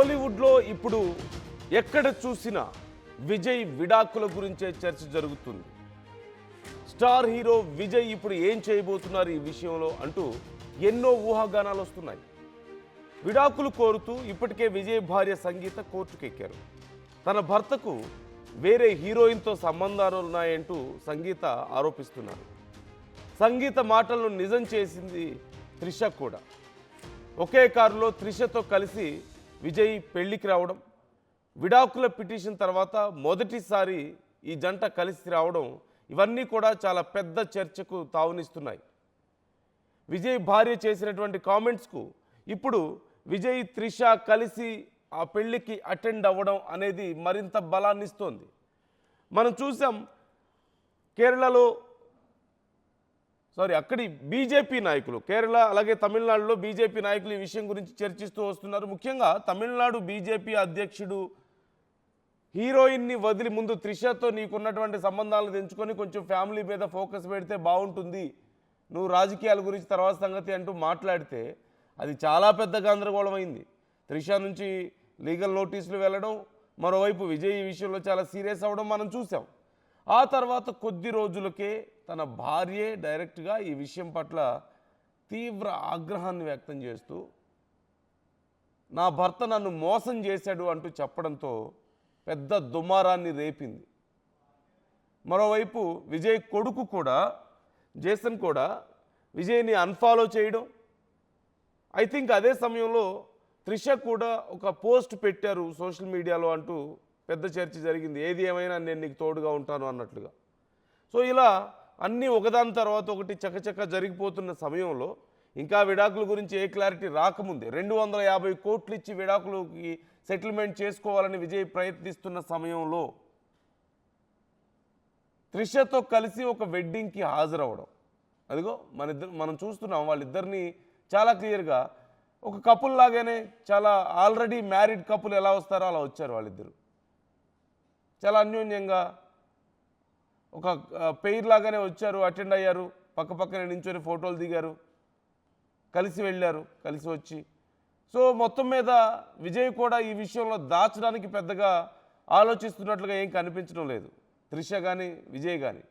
టాలీవుడ్లో ఇప్పుడు ఎక్కడ చూసినా విజయ్ విడాకుల గురించే చర్చ జరుగుతుంది. స్టార్ హీరో విజయ్ ఇప్పుడు ఏం చేయబోతున్నారు ఈ విషయంలో అంటూ ఎన్నో ఊహాగానాలు వస్తున్నాయి. విడాకులు కోరుతూ ఇప్పటికే విజయ్ భార్య సంగీత కోర్టుకెక్కారు. తన భర్తకు వేరే హీరోయిన్తో సంబంధాలు ఉన్నాయంటూ సంగీత ఆరోపిస్తున్నారు. సంగీత మాటలను నిజం చేసింది త్రిష కూడా. ఒకే కారులో త్రిషతో కలిసి విజయ్ పెళ్లికి రావడం, విడాకుల పిటిషన్ తర్వాత మొదటిసారి ఈ జంట కలిసి రావడం, ఇవన్నీ కూడా చాలా పెద్ద చర్చకు తావునిస్తున్నాయి. విజయ్ భార్య చేసినటువంటి కామెంట్స్కు ఇప్పుడు విజయ్ త్రిష కలిసి ఆ పెళ్లికి అటెండ్ అవ్వడం అనేది మరింత బలాన్ని ఇస్తోంది. మనం చూసాం కేరళలో అక్కడి బీజేపీ నాయకులు, కేరళ అలాగే తమిళనాడులో బీజేపీ నాయకులు ఈ విషయం గురించి చర్చిస్తూ వస్తున్నారు. ముఖ్యంగా తమిళనాడు బీజేపీ అధ్యక్షుడు హీరోయిన్ని వదిలి ముందు త్రిషతో నీకున్నటువంటి సంబంధాలను తెంచుకొని కొంచెం ఫ్యామిలీ మీద ఫోకస్ పెడితే బాగుంటుంది, నువ్వు రాజకీయాల గురించి తర్వాత సంగతి అంటూ మాట్లాడితే అది చాలా పెద్ద గందరగోళం అయింది. త్రిష నుంచి లీగల్ నోటీసులు వెళ్ళడం, మరోవైపు విజయ్ ఈ విషయంలో చాలా సీరియస్ అవ్వడం మనం చూసాం. ఆ తర్వాత కొద్ది రోజులకే తన భార్యే డైరెక్ట్గా ఈ విషయం పట్ల తీవ్ర ఆగ్రహాన్ని వ్యక్తం చేస్తూ నా భర్త నన్ను మోసం చేశాడు అంటూ చెప్పడంతో పెద్ద దుమారాన్ని రేపింది. మరోవైపు విజయ్ కొడుకు కూడా, జేసన్ కూడా విజయ్ని అన్ఫాలో చేయడం, ఐ థింక్ అదే సమయంలో త్రిష కూడా ఒక పోస్ట్ పెట్టారు సోషల్ మీడియాలో అంటూ పెద్ద చర్చ జరిగింది. ఏది ఏమైనా నేను నీకు తోడుగా ఉంటాను అన్నట్లుగా. సో ఇలా అన్నీ ఒకదాని తర్వాత ఒకటి చకచక జరిగిపోతున్న సమయంలో, ఇంకా విడాకుల గురించి ఏ క్లారిటీ రాకముందే 250 కోట్లు ఇచ్చి విడాకులకి సెటిల్మెంట్ చేసుకోవాలని విజయ్ ప్రయత్నిస్తున్న సమయంలో త్రిషతో కలిసి ఒక వెడ్డింగ్కి హాజరవడం, అదిగో మనం చూస్తున్నాం వాళ్ళిద్దరిని చాలా క్లియర్గా ఒక కపుల్ లాగానే, చాలా ఆల్రెడీ మ్యారీడ్ కపుల్ ఎలా వస్తారో అలా వచ్చారు వాళ్ళిద్దరు. చాలా అన్యోన్యంగా ఒక పెయిర్ లాగానే వచ్చారు, అటెండ్ అయ్యారు, పక్కనే నించొని ఫోటోలు దిగారు, కలిసి వెళ్ళారు, కలిసి వచ్చి. సో మొత్తం మీద విజయ్ కూడా ఈ విషయంలో దాచడానికి పెద్దగా ఆలోచిస్తున్నట్లుగా ఏం కనిపించడం లేదు. త్రిష కానీ విజయ్ కానీ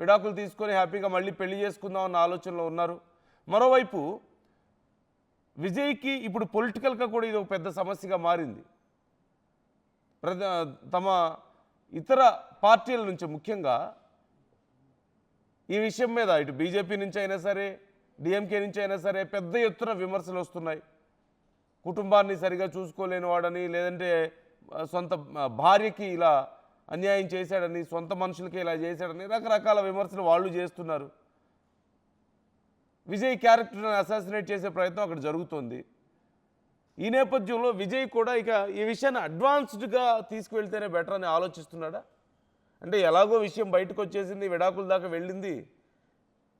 విడాకులు తీసుకొని హ్యాపీగా మళ్ళీ పెళ్లి చేసుకుందాం అన్న ఆలోచనలో ఉన్నారు. మరోవైపు విజయ్కి ఇప్పుడు పొలిటికల్గా కూడా ఇది ఒక పెద్ద సమస్యగా మారింది. తమ ఇతర పార్టీల నుంచి, ముఖ్యంగా ఈ విషయం మీద ఇటు బీజేపీ నుంచి అయినా సరే, డిఎంకే నుంచి అయినా సరే పెద్ద ఎత్తున విమర్శలు వస్తున్నాయి. కుటుంబాన్ని సరిగా చూసుకోలేని వాడని, లేదంటే సొంత భార్యకి ఇలా అన్యాయం చేశాడని, సొంత మనుషులకి ఇలా చేశాడని రకరకాల విమర్శలు వాళ్ళు చేస్తున్నారు. విజయ్ క్యారెక్టర్ని అసాసినేట్ చేసే ప్రయత్నం అక్కడ జరుగుతోంది. ఈ నేపథ్యంలో విజయ్ కూడా ఇక ఈ విషయాన్ని అడ్వాన్స్డ్గా తీసుకువెళ్తేనే బెటర్ అని ఆలోచిస్తున్నాడా? అంటే ఎలాగో విషయం బయటకు వచ్చేసింది, విడాకుల దాకా వెళ్ళింది.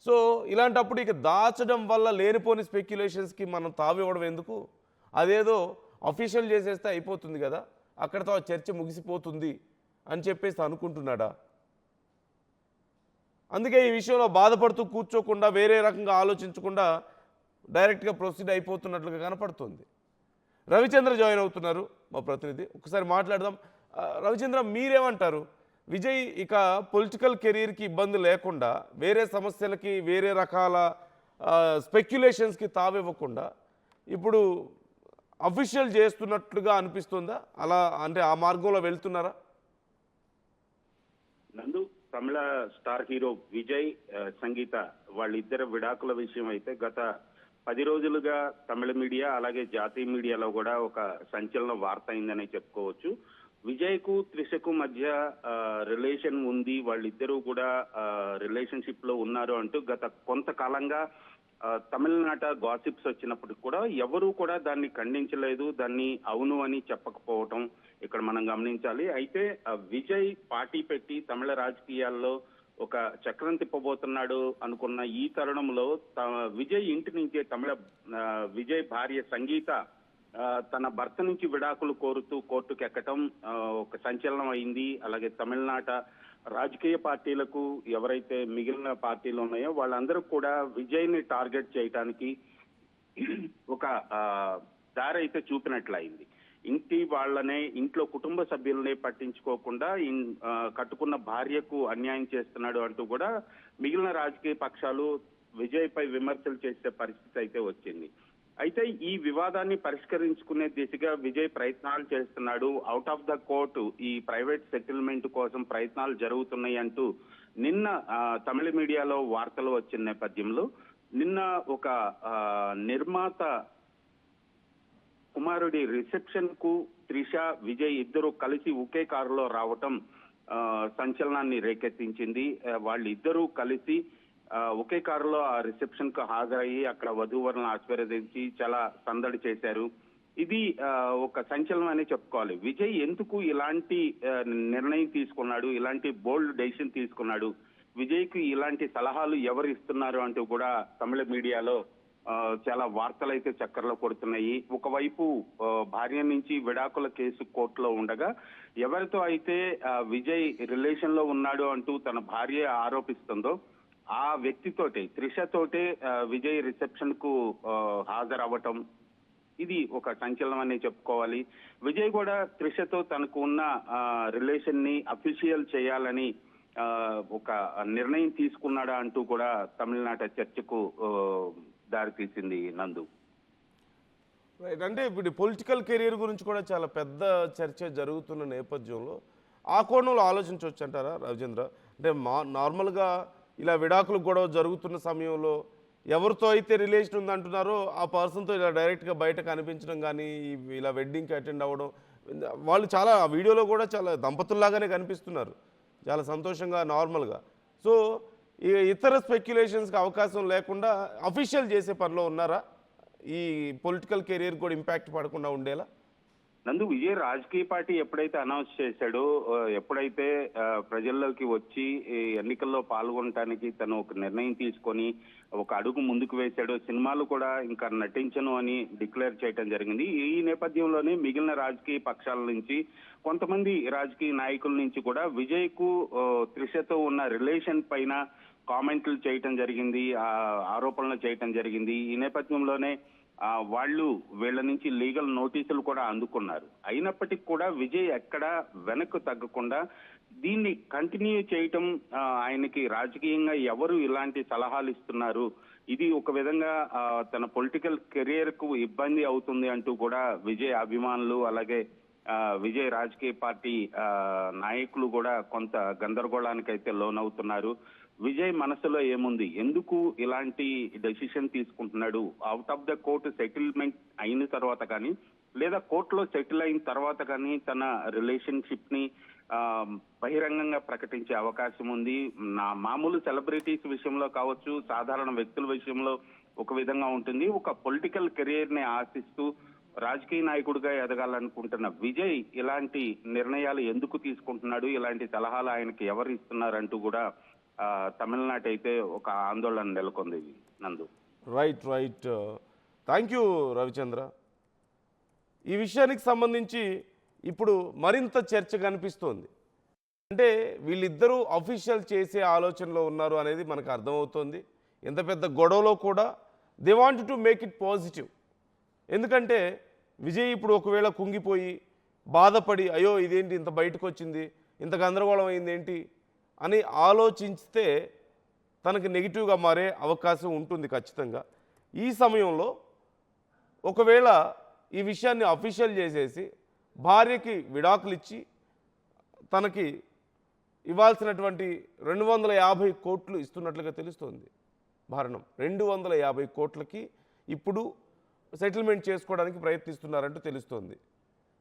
సో ఇలాంటప్పుడు ఇక దాచడం వల్ల లేనిపోని స్పెక్యులేషన్స్కి మనం తావివ్వడం ఎందుకు? అదేదో అఫీషియల్ చేసేస్తే అయిపోతుంది కదా, అక్కడితో ఆ చర్చ ముగిసిపోతుంది అని చెప్పేసి అనుకుంటున్నాడా? అందుకే ఈ విషయంలో బాధపడుతూ కూర్చోకుండా, వేరే రకంగా ఆలోచించకుండా డైరెక్ట్గా ప్రొసీడ్ అయిపోతున్నట్లుగా కనపడుతుంది. రవిచంద్ర జాయిన్ అవుతున్నారు, మా ప్రతినిధి. ఒకసారి మాట్లాడదాం. రవిచంద్ర, మీరేమంటారు? విజయ్ ఇక పొలిటికల్ కెరీర్కి ఇబ్బంది లేకుండా, వేరే సమస్యలకి, వేరే రకాల స్పెక్యులేషన్స్కి తావివ్వకుండా ఇప్పుడు అఫీషియల్ చేస్తున్నట్లుగా అనిపిస్తుందా? అలా అంటే ఆ మార్గంలో వెళ్తున్నారా? నందు, తమిళ స్టార్ హీరో విజయ్, సంగీత వాళ్ళిద్దరు విడాకుల విషయం అయితే గత 10 రోజులుగా తమిళ మీడియా అలాగే జాతీయ మీడియాలో కూడా ఒక సంచలన వార్త అయిందని చెప్పుకోవచ్చు. విజయ్కు త్రిషకు మధ్య రిలేషన్ ఉంది, వాళ్ళిద్దరూ కూడా రిలేషన్షిప్ లో ఉన్నారు అంటూ గత కొంతకాలంగా తమిళనాట గాసిప్స్ వచ్చినప్పుడు కూడా ఎవరూ కూడా దాన్ని ఖండించలేదు, దాన్ని అవును అని చెప్పకపోవటం ఇక్కడ మనం గమనించాలి. అయితే విజయ్ పార్టీ పెట్టి తమిళ రాజకీయాల్లో ఒక చక్రం తిప్పబోతున్నాడు అనుకున్న ఈ తరుణంలో విజయ్ ఇంటి నుంచే విజయ్ భార్య సంగీత తన భర్త నుంచి విడాకులు కోరుతూ కోర్టుకు ఎక్కటం ఒక సంచలనం అయింది. అలాగే తమిళనాట రాజకీయ పార్టీలకు, ఎవరైతే మిగిలిన పార్టీలు ఉన్నాయో వాళ్ళందరూ కూడా విజయ్ని టార్గెట్ చేయడానికి ఒక దారి అయితే చూపినట్లయింది. ఇంటి వాళ్ళనే, ఇంట్లో కుటుంబ సభ్యులనే పట్టించుకోకుండా కట్టుకున్న భార్యకు అన్యాయం చేస్తున్నాడు అంటూ కూడా మిగిలిన రాజకీయ పక్షాలు విజయ్ పై విమర్శలు చేసే పరిస్థితి అయితే వచ్చింది. అయితే ఈ వివాదాన్ని పరిష్కరించుకునే దిశగా విజయ్ ప్రయత్నాలు చేస్తున్నాడు. అవుట్ ఆఫ్ ద కోర్టు ఈ ప్రైవేట్ సెటిల్మెంట్ కోసం ప్రయత్నాలు జరుగుతున్నాయి అంటూ నిన్న తమిళ మీడియాలో వార్తలు వచ్చిన నేపథ్యంలో నిన్న ఒక నిర్మాత కుమారుడి రిసెప్షన్ కు త్రిష, విజయ్ ఇద్దరు కలిసి ఒకే కారులో రావటం సంచలనాన్ని రేకెత్తించింది. వాళ్ళిద్దరూ కలిసి ఒకే కారులో ఆ రిసెప్షన్ కు హాజరయ్యి అక్కడ వధూవరులను ఆశీర్వదించి చాలా సందడి చేశారు. ఇది ఒక సంచలనం అని చెప్పుకోవాలి. విజయ్ ఎందుకు ఇలాంటి నిర్ణయం తీసుకున్నాడు, ఇలాంటి బోల్డ్ డెసిషన్ తీసుకున్నాడు, విజయ్ కు ఇలాంటి సలహాలు ఎవరు ఇస్తున్నారు అంటూ కూడా తమిళ మీడియాలో చాలా వార్తలు అయితే చక్కర్లో కొడుతున్నాయి. ఒకవైపు భార్య నుంచి విడాకుల కేసు కోర్టులో ఉండగా ఎవరితో అయితే విజయ్ రిలేషన్ లో ఉన్నాడు అంటూ తన భార్య ఆరోపిస్తుందో ఆ వ్యక్తితోటే, త్రిషతోటే విజయ్ రిసెప్షన్ కు హాజరవ్వటం ఇది ఒక సంచలనం అనే చెప్పుకోవాలి. విజయ్ కూడా త్రిషతో తనకు ఉన్న రిలేషన్ ని అఫీషియల్ చేయాలని ఒక నిర్ణయం తీసుకున్నాడా అంటూ కూడా తమిళనాట చర్చకు దారితీసింది నందు. రైట్, అంటే ఇప్పుడు పొలిటికల్ కెరీర్ గురించి కూడా చాలా పెద్ద చర్చ జరుగుతున్న నేపథ్యంలో ఆ కోణంలో ఆలోచించవచ్చు అంటారా రవిచంద్ర? అంటే నార్మల్గా ఇలా విడాకులు గొడవ జరుగుతున్న సమయంలో ఎవరితో అయితే రిలేషన్ ఉందంటున్నారో ఆ పర్సన్తో ఇలా డైరెక్ట్గా బయట కనిపించడం కానీ, ఇలా వెడ్డింగ్కి అటెండ్ అవ్వడం, వాళ్ళు చాలా ఆ వీడియోలో కూడా చాలా దంపతుల్లాగానే కనిపిస్తున్నారు, చాలా సంతోషంగా నార్మల్గా. సో ఇతర స్పెక్యులేషన్స్కి అవకాశం లేకుండా అఫీషియల్ చేసే పనిలో ఉన్నారా ఈ పొలిటికల్ కెరీర్ కూడా ఇంపాక్ట్ పడకుండా ఉండేలా? నందు, విజయ్ రాజకీయ పార్టీ ఎప్పుడైతే అనౌన్స్ చేశాడో, ఎప్పుడైతే ప్రజల్లోకి వచ్చి ఎన్నికల్లో పాల్గొనడానికి తను ఒక నిర్ణయం తీసుకొని ఒక అడుగు ముందుకు వేశాడో, సినిమాలు కూడా ఇంకా నటించను అని డిక్లేర్ చేయడం జరిగింది. ఈ నేపథ్యంలోనే మిగిలిన రాజకీయ పక్షాల నుంచి కొంతమంది రాజకీయ నాయకుల నుంచి కూడా విజయ్ కు త్రిషతో ఉన్న రిలేషన్ పైన కామెంట్లు చేయటం జరిగింది, ఆరోపణలు చేయటం జరిగింది. ఈ నేపథ్యంలోనే వాళ్ళు వీళ్ళ నుంచి లీగల్ నోటీసులు కూడా అందుకున్నారు. అయినప్పటికీ కూడా విజయ్ ఎక్కడా వెనక్కు తగ్గకుండా దీన్ని కంటిన్యూ చేయటం, ఆయనకి రాజకీయంగా ఎవరు ఇలాంటి సలహాలు ఇస్తున్నారు, ఇది ఒక విధంగా తన పొలిటికల్ కెరియర్ కు ఇబ్బంది అవుతుంది అంటూ కూడా విజయ్ అభిమానులు అలాగే విజయ్ రాజకీయ పార్టీ నాయకులు కూడా కొంత గందరగోళానికి అయితే లోనవుతున్నారు. విజయ్ మనసులో ఏముంది, ఎందుకు ఇలాంటి డెసిషన్ తీసుకుంటున్నాడు, out of the court settlement అయిన తర్వాత కానీ లేదా కోర్టులో సెటిల్ అయిన తర్వాత కానీ తన రిలేషన్షిప్ ని బహిరంగంగా ప్రకటించే అవకాశం ఉంది. మామూలు సెలబ్రిటీస్ విషయంలో కావచ్చు, సాధారణ వ్యక్తుల విషయంలో ఒక విధంగా ఉంటుంది. ఒక పొలిటికల్ కెరియర్ ని ఆశిస్తూ రాజకీయ నాయకుడిగా ఎదగాలనుకుంటున్న విజయ్ ఇలాంటి నిర్ణయాలు ఎందుకు తీసుకుంటున్నాడు, ఇలాంటి సలహాలు ఆయనకి ఎవరు ఇస్తున్నారంటూ కూడా తమిళనాడు అయితే ఒక ఆందోళన నెలకొంది నందు. Right, thank you Ravichandra. ఈ విషయానికి సంబంధించి ఇప్పుడు మరింత చర్చ కనిపిస్తోంది. అంటే వీళ్ళిద్దరూ అఫీషియల్ చేసే ఆలోచనలో ఉన్నారు అనేది మనకు అర్థమవుతోంది. ఎంత పెద్ద గొడవలో కూడా they want to make it positive. ఎందుకంటే విజయ్ ఇప్పుడు ఒకవేళ కుంగిపోయి బాధపడి అయ్యో ఇదేంటి ఇంత బయటకు వచ్చింది, ఇంత గందరగోళం అయింది ఏంటి అని ఆలోచిస్తే తనకి నెగిటివ్గా మారే అవకాశం ఉంటుంది ఖచ్చితంగా. ఈ సమయంలో ఒకవేళ ఈ విషయాన్ని అఫీషియల్ చేసేసి భార్యకి విడాకులు ఇచ్చి తనకి ఇవ్వాల్సినటువంటి 250 కోట్లు ఇస్తున్నట్లుగా తెలుస్తోంది. భరణం 250 కోట్లకి ఇప్పుడు సెటిల్మెంట్ చేసుకోవడానికి ప్రయత్నిస్తున్నారంటూ తెలుస్తోంది.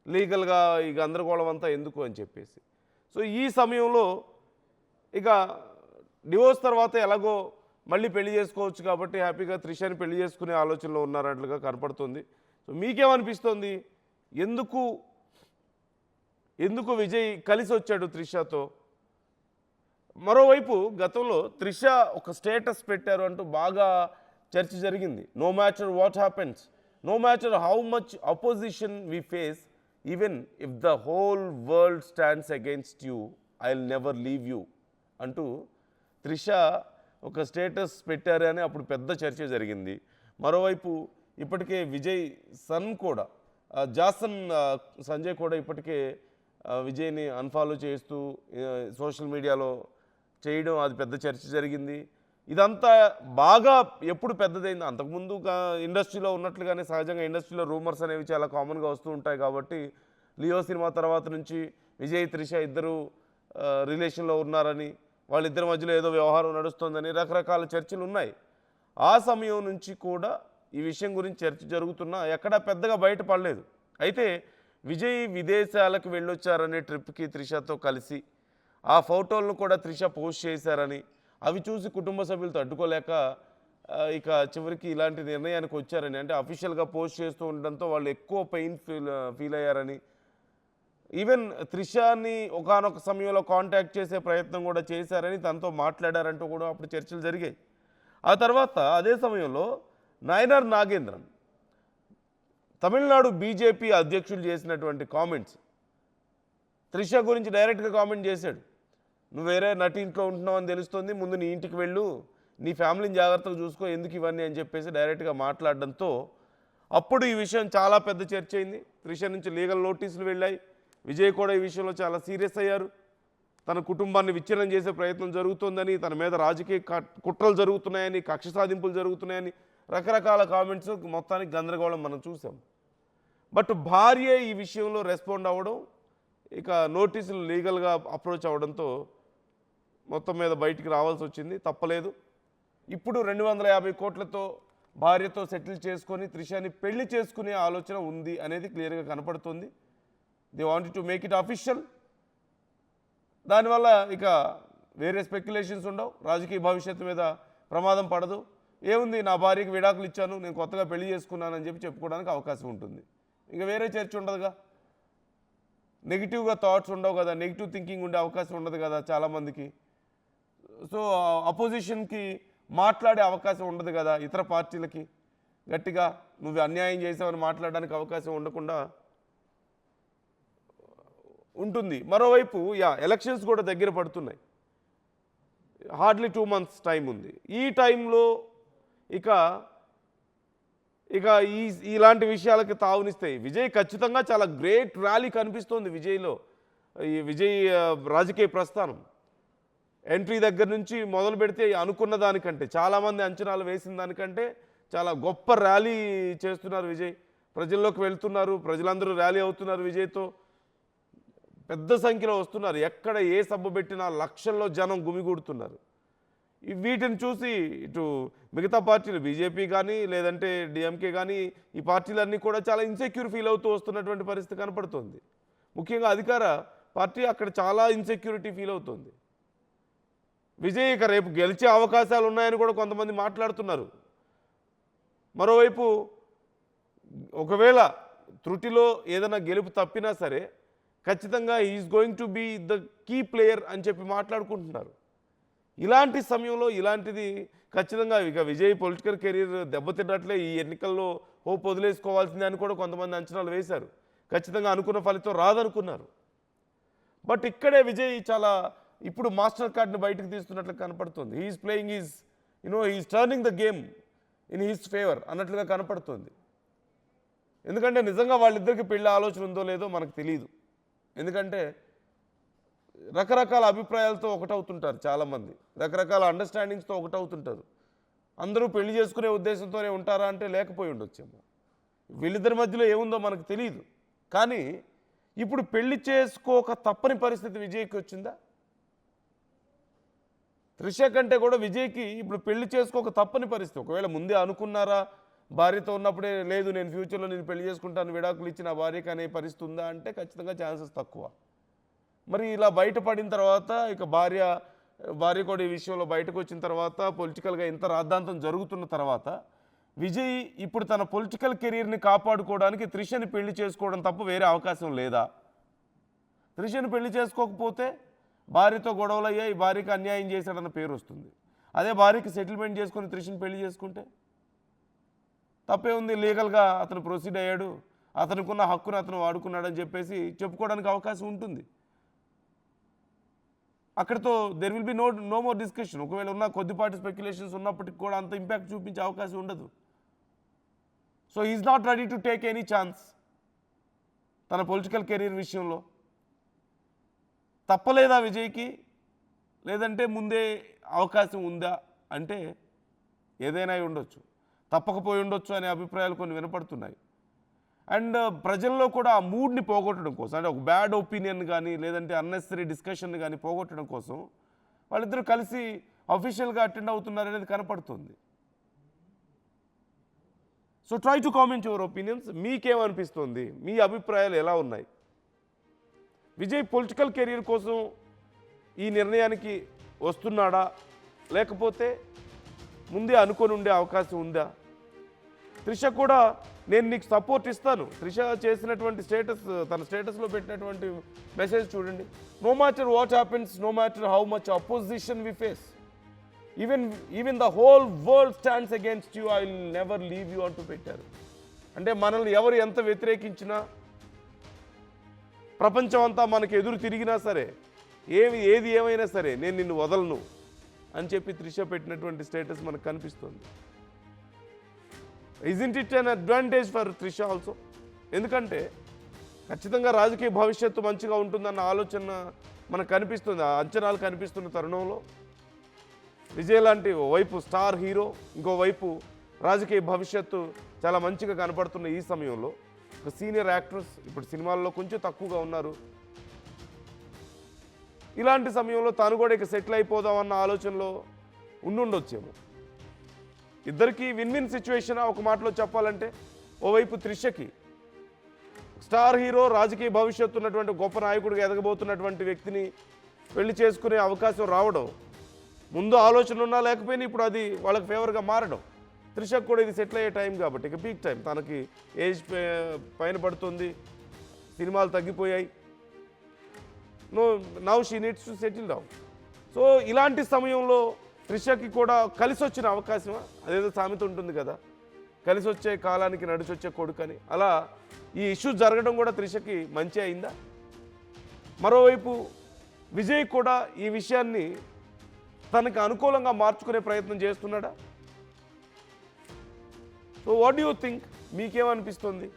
లీగల్గా ఈ గందరగోళం అంతా ఎందుకు అని చెప్పేసి. సో ఈ సమయంలో ఇక డివోర్స్ తర్వాత ఎలాగో మళ్ళీ పెళ్లి చేసుకోవచ్చు కాబట్టి హ్యాపీగా త్రిషని పెళ్లి చేసుకునే ఆలోచనలో ఉన్నారట్లుగా కనపడుతుంది. సో మీకేమనిపిస్తుంది, ఎందుకు విజయ్ కలిసి వచ్చాడు త్రిషతో? మరోవైపు గతంలో త్రిష ఒక స్టేటస్ పెట్టారు అంటూ బాగా చర్చ జరిగింది. No matter what happens, no matter how much opposition we face, even if the whole world stands against you, I will never leave you అంటూ త్రిష ఒక స్టేటస్ పెట్టారు అని అప్పుడు పెద్ద చర్చ జరిగింది. మరోవైపు ఇప్పటికే విజయ్ సన్ కూడా జాసన్ సంజయ్ కూడా ఇప్పటికే విజయ్ని అన్ఫాలో చేస్తూ సోషల్ మీడియాలో చేయడం అది పెద్ద చర్చ జరిగింది. ఇదంతా బాగా ఎప్పుడు పెద్దదైంది అంతకుముందు ఇండస్ట్రీలో ఉన్నట్లుగానే సహజంగా ఇండస్ట్రీలో రూమర్స్ అనేవి చాలా కామన్గా వస్తూ ఉంటాయి కాబట్టి లియో సినిమా తర్వాత నుంచి విజయ్ త్రిష ఇద్దరు రిలేషన్లో ఉన్నారని వాళ్ళిద్దరి మధ్యలో ఏదో వ్యవహారం నడుస్తుందని రకరకాల చర్చలు ఉన్నాయి. ఆ సమయం నుంచి కూడా ఈ విషయం గురించి చర్చ జరుగుతున్నా ఎక్కడా పెద్దగా బయటపడలేదు. అయితే విజయ్ విదేశాలకు వెళ్ళొచ్చారనే ట్రిప్కి త్రిషతో కలిసి ఆ ఫోటోలను కూడా త్రిష పోస్ట్ చేశారని అవి చూసి కుటుంబ సభ్యులు తట్టుకోలేక ఇక చివరికి ఇలాంటి నిర్ణయానికి వచ్చారని, అంటే అఫీషియల్గా పోస్ట్ చేస్తూ ఉండడంతో వాళ్ళు ఎక్కువ పెయిన్ ఫీల్ అయ్యారని, ఈవెన్ త్రిషాని ఒకానొక సమయంలో కాంటాక్ట్ చేసే ప్రయత్నం కూడా చేశారని తనతో మాట్లాడారంటూ కూడా అప్పుడు చర్చలు జరిగాయి. ఆ తర్వాత అదే సమయంలో నాయనార్ నాగేంద్రన్ తమిళనాడు బీజేపీ అధ్యక్షులు చేసినటువంటి కామెంట్స్ త్రిష గురించి డైరెక్ట్గా కామెంట్ చేశాడు. నువ్వు వేరే నటి ఇంట్లో ఉంటున్నావు అని తెలుస్తుంది, ముందు నీ ఇంటికి వెళ్ళు, నీ ఫ్యామిలీని జాగ్రత్తగా చూసుకో, ఎందుకు ఇవన్నీ అని చెప్పేసి డైరెక్ట్గా మాట్లాడడంతో అప్పుడు ఈ విషయం చాలా పెద్ద చర్చ అయింది. త్రిష నుంచి లీగల్ నోటీసులు వెళ్ళాయి. విజయ్ కూడా ఈ విషయంలో చాలా సీరియస్ అయ్యారు. తన కుటుంబాన్ని విచ్ఛిన్నం చేసే ప్రయత్నం జరుగుతోందని, తన మీద రాజకీయ కుట్రలు జరుగుతున్నాయని, కక్ష సాధింపులు జరుగుతున్నాయని రకరకాల కామెంట్స్, మొత్తానికి గందరగోళం మనం చూసాం. బట్ భార్య ఈ విషయంలో రెస్పాండ్ అవ్వడం, ఇక నోటీసులు లీగల్గా అప్రోచ్ అవ్వడంతో మొత్తం మీద బయటికి రావాల్సి వచ్చింది, తప్పలేదు. ఇప్పుడు 250 కోట్లతో భార్యతో సెటిల్ చేసుకొని త్రిషాని పెళ్లి చేసుకునే ఆలోచన ఉంది అనేది క్లియర్గా కనపడుతుంది. They wanted to make it official. దానివల్ల ఇక వేరే స్పెక్యులేషన్స్ ఉండవు, రాజకీయ భవిష్యత్తు మీద ప్రమాదం పడదు. ఏముంది, నా భార్యకి విడాకులు ఇచ్చాను, నేను కొత్తగా పెళ్లి చేసుకున్నానని చెప్పి చెప్పుకోవడానికి అవకాశం ఉంటుంది. ఇక వేరే చర్చ ఉండదుగా, నెగిటివ్గా థాట్స్ ఉండవు కదా, నెగిటివ్ థింకింగ్ ఉండే అవకాశం ఉండదు కదా చాలామందికి. సో అపోజిషన్కి మాట్లాడే అవకాశం ఉండదు కదా, ఇతర పార్టీలకి గట్టిగా నువ్వు అన్యాయం చేసావని మాట్లాడడానికి అవకాశం ఉండకుండా ఉంటుంది. మరోవైపు ఎలక్షన్స్ కూడా దగ్గర పడుతున్నాయి, హార్డ్లీ 2 months టైం ఉంది. ఈ టైంలో ఇక ఇలాంటి విషయాలకి తావునిస్తాయి. విజయ్ ఖచ్చితంగా చాలా గ్రేట్ ర్యాలీ కనిపిస్తోంది విజయ్లో. ఈ విజయ్ రాజకీయ ప్రస్థానం ఎంట్రీ దగ్గర నుంచి మొదలు పెడితే అనుకున్న దానికంటే, చాలామంది అంచనాలు వేసిన దానికంటే చాలా గొప్ప ర్యాలీ చేస్తున్నారు విజయ్. ప్రజల్లోకి వెళ్తున్నారు, ప్రజలందరూ ర్యాలీ అవుతున్నారు విజయ్తో, పెద్ద సంఖ్యలో వస్తున్నారు. ఎక్కడ ఏ సభ పెట్టినా లక్షల్లో జనం గుమిగూడుతున్నారు. వీటిని చూసి ఇటు మిగతా పార్టీలు బీజేపీ కానీ లేదంటే డిఎంకే కానీ ఈ పార్టీలన్నీ కూడా చాలా ఇన్సెక్యూర్ ఫీల్ అవుతూ వస్తున్నటువంటి పరిస్థితి కనపడుతుంది. ముఖ్యంగా అధికార పార్టీ అక్కడ చాలా ఇన్సెక్యూరిటీ ఫీల్ అవుతుంది. విజయ్ ఇక రేపు గెలిచే అవకాశాలు ఉన్నాయని కూడా కొంతమంది మాట్లాడుతున్నారు. మరోవైపు ఒకవేళ త్రుటిలో ఏదైనా గెలుపు తప్పినా సరే ఖచ్చితంగా is going to be the key player అని చెప్పి మాట్లాడుకుంటున్నారు. ఇలాంటి సమయంలో ఇలాంటిది ఖచ్చితంగా ఇక విజయ్ పొలిటికల్ కెరీర్ దెబ్బతిన్నట్లే, ఈ ఎన్నికల్లో హోప్ వదిలేసుకోవాల్సిందే అని కూడా కొంతమంది అంచనాలు వేశారు. ఖచ్చితంగా అనుకున్న ఫలితం రాదనుకున్నారు. బట్ ఇక్కడే విజయ్ చాలా ఇప్పుడు మాస్టర్ కార్డ్ని బయటకు తీస్తున్నట్లు కనపడుతుంది. He's playing he's turning the game in his favour అన్నట్లుగా కనపడుతుంది. ఎందుకంటే నిజంగా వాళ్ళిద్దరికి పెళ్ళి ఆలోచన ఉందో లేదో మనకు తెలియదు. ఎందుకంటే రకరకాల అభిప్రాయాలతో ఒకటవుతుంటారు చాలామంది, రకరకాల అండర్స్టాండింగ్స్తో ఒకటవుతుంటారు. అందరూ పెళ్లి చేసుకునే ఉద్దేశంతోనే ఉంటారా అంటే లేకపోయి ఉండొచ్చేమో. వీళ్ళిద్దరి మధ్యలో ఏముందో మనకు తెలియదు. కానీ ఇప్పుడు పెళ్లి చేసుకోక తప్పని పరిస్థితి విజయ్కి వచ్చిందా? త్రిష కంటే కూడా విజయ్కి ఇప్పుడు పెళ్లి చేసుకోక తప్పని పరిస్థితి. ఒకవేళ ముందే అనుకున్నారా, భార్యతో ఉన్నప్పుడే లేదు నేను ఫ్యూచర్లో నేను పెళ్లి చేసుకుంటాను, విడాకులు ఇచ్చిన భార్యకి అనే పరిస్థితి ఉందా అంటే ఖచ్చితంగా ఛాన్సెస్ తక్కువ. మరి ఇలా బయటపడిన తర్వాత ఇక భార్య కూడా ఈ విషయంలో బయటకు వచ్చిన తర్వాత పొలిటికల్గా ఇంత రాద్ధాంతం జరుగుతున్న తర్వాత విజయ్ ఇప్పుడు తన పొలిటికల్ కెరీర్ని కాపాడుకోవడానికి త్రిషని పెళ్లి చేసుకోవడం తప్ప వేరే అవకాశం లేదా? త్రిషని పెళ్లి చేసుకోకపోతే భార్యతో గొడవలు అయ్యాయి, భార్యకి అన్యాయం చేశాడన్న పేరు వస్తుంది. అదే భార్యకి సెటిల్మెంట్ చేసుకొని త్రిషని పెళ్లి చేసుకుంటే తప్పే ఉంది, లీగల్గా అతను ప్రొసీడ్ అయ్యాడు, అతనుకున్న హక్కును అతను వాడుకున్నాడని చెప్పేసి చెప్పుకోవడానికి అవకాశం ఉంటుంది. అక్కడితో there will be no more discussion. ఒకవేళ ఉన్న కొద్దిపాటి స్పెక్యులేషన్స్ ఉన్నప్పటికీ కూడా అంత ఇంపాక్ట్ చూపించే అవకాశం ఉండదు. So is not ready to take any chance. తన పొలిటికల్ కెరీర్ విషయంలో? తప్పలేదా విజయ్కి, లేదంటే ముందే అవకాశం ఉందా అంటే ఏదైనా అయి ఉండొచ్చు, తప్పకపోయి ఉండొచ్చు అనే అభిప్రాయాలు కొన్ని వినపడుతున్నాయి. అండ్ ప్రజల్లో కూడా ఆ మూడ్ని పోగొట్టడం కోసం, అంటే ఒక బ్యాడ్ ఒపీనియన్ కానీ లేదంటే అన్నెసరీ డిస్కషన్ కానీ పోగొట్టడం కోసం వాళ్ళిద్దరూ కలిసి అఫీషియల్గా అటెండ్ అవుతున్నారు అనేది కనపడుతుంది. So try to comment your opinions. మీకేమనిపిస్తుంది, మీ అభిప్రాయాలు ఎలా ఉన్నాయి? విజయ్ పొలిటికల్ కెరీర్ కోసం ఈ నిర్ణయానికి వస్తున్నాడా, లేకపోతే ముందే అనుకొని ఉండే అవకాశం ఉందా? త్రిష కూడా నేను నీకు సపోర్ట్ ఇస్తాను. త్రిష చేసినటువంటి తన స్టేటస్లో పెట్టినటువంటి మెసేజ్ చూడండి. No matter what happens, no matter how much opposition we face, even the whole world stands against you, I will never leave you అంటూ పెట్టారు. అంటే మనల్ని ఎవరు ఎంత వ్యతిరేకించినా, ప్రపంచం అంతా మనకు ఎదురు తిరిగినా సరే, ఏది ఏమైనా సరే నేను నిన్ను వదలను అని చెప్పి త్రిష పెట్టినటువంటి స్టేటస్ మనకు కనిపిస్తుంది. Isn't it an advantage for Trisha also? ఎందుకంటే ఖచ్చితంగా రాజకీయ భవిష్యత్తు మంచిగా ఉంటుందన్న ఆలోచన మనకు కనిపిస్తుంది, ఆ అంచనాలు కనిపిస్తున్న తరుణంలో విజయ్ లాంటి ఓవైపు స్టార్ హీరో, ఇంకోవైపు రాజకీయ భవిష్యత్తు చాలా మంచిగా కనపడుతున్న ఈ సమయంలో ఒక సీనియర్ యాక్ట్రెస్ ఇప్పుడు సినిమాల్లో కొంచెం తక్కువగా ఉన్నారు. ఇలాంటి సమయంలో తాను కూడా ఇక సెటిల్ అయిపోదామన్న ఆలోచనలో ఉండుండొచ్చేమో. ఇద్దరికీ విన్ విన్ సిచ్యువేషన్ ఒక మాటలో చెప్పాలంటే. ఓవైపు త్రిషకి స్టార్ హీరో, రాజకీయ భవిష్యత్తు ఉన్నటువంటి గొప్ప నాయకుడిగా ఎదగబోతున్నటువంటి వ్యక్తిని పెళ్లి చేసుకునే అవకాశం రావడం, ముందు ఆలోచన ఉన్నా లేకపోయినా ఇప్పుడు అది వాళ్ళకి ఫేవర్గా మారడం. త్రిషకు కూడా ఇది సెటిల్ అయ్యే టైం కాబట్టి, ఇక పీక్ టైం, తనకి ఏజ్ పైన పడుతుంది, సినిమాలు తగ్గిపోయాయి. Now she needs to settle down. So ఇలాంటి సమయంలో త్రిషకి కూడా కలిసి వచ్చిన అవకాశమా? అదేదో సామెత ఉంటుంది కదా, కలిసి వచ్చే కాలానికి నడిచొచ్చే కొడుకని. అలా ఈ ఇష్యూ జరగడం కూడా త్రిషకి మంచి అయిందా? మరోవైపు విజయ్ కూడా ఈ విషయాన్ని తనకు అనుకూలంగా మార్చుకునే ప్రయత్నం చేస్తున్నాడా? So what do you think? మీకేమనిపిస్తుంది?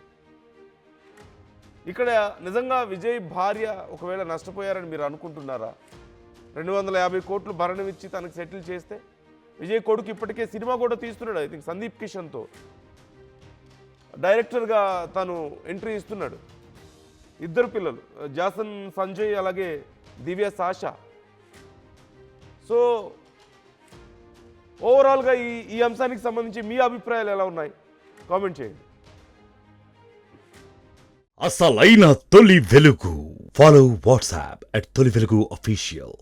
ఇక్కడ నిజంగా విజయ్ భార్య ఒకవేళ నష్టపోయారని మీరు అనుకుంటున్నారా? 250 కోట్లు భరణం ఇచ్చి తనకు సెటిల్ చేస్తే, విజయ్ కొడుకు ఇప్పటికే సినిమా కూడా తీస్తున్నాడు, ఐ థింక్ సందీప్ కిషన్తో డైరెక్టర్గా తను ఎంట్రీ ఇస్తున్నాడు. ఇద్దరు పిల్లలు, జాసన్ సంజయ్ అలాగే దివ్య సాషా. సో ఓవరాల్గా ఈ అంశానికి సంబంధించి మీ అభిప్రాయాలు ఎలా ఉన్నాయి? కామెంట్ చేయండి. అసలైన తొలి వెలుగు. ఫాలో వాట్సాప్ @తొలి వెలుగు official.